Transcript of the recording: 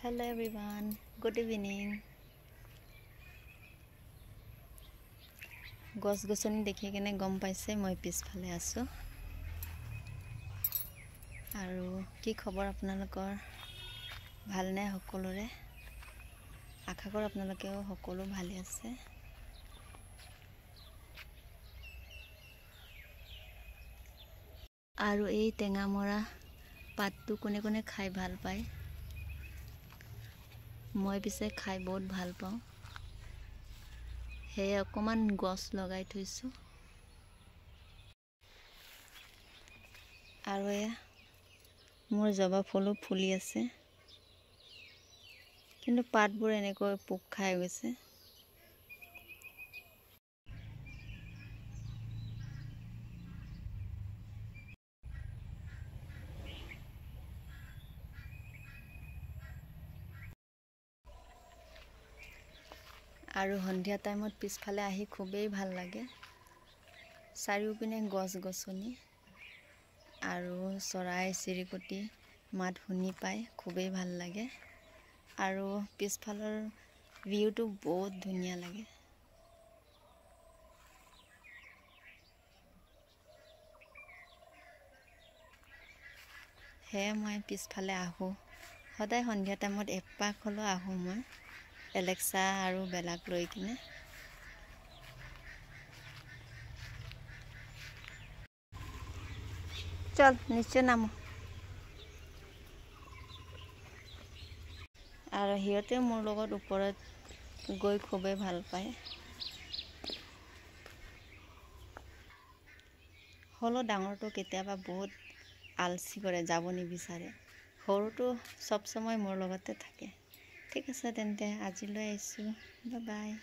Hello everyone, good evening. গছ-গছনি দেখি কেনে গম পাইছে মই পিছফালে আছো আৰু কি খবৰ আপোনালোকৰ ভালনে সকলোৰে আশা কৰো আপোনালোকেও সকলো ভালে আছে আৰু এই টেঙামৰা পাতটো কোনে কোনে খাই ভাল পায় মই পিছে খাই বহুত ভাল পাওঁ হে অকমান গছ লগাই থৈছো আৰু মোৰ জবা ফুলো ফুলি আছে কিন্তু পাতবোৰ এনেকৈ পোক খাই গৈছে আৰু সন্ধিয়া টাইমত পিছফালে আহি খুবেই ভাল লাগে চাৰিওপিনে গছ-গছনি আৰু চৰাই চিৰিকটি মাত শুনি পাই খুবেই ভাল লাগে আৰু পিছফালৰ ভিউটো বহুত ধুনীয়া লাগে হে মই পিছফালে আহো সদায় সন্ধিয়া টাইমত এপাক হলো আহো মই এলেক্সা আৰু বেলাক লৈ কিনে চল নিচে নামো আৰু হিয়তে মোৰ লগত ওপৰত গৈ খুবেই ভাল পায় হলো ডাঙৰটো কেতিয়াবা বহুত আলসি কৰে যাব নিবিচাৰে সৰুটো সব সময় মোৰ লগতে থাকে ঠিক আছে তেন্তে আজিলৈ আহিছো বাই বাই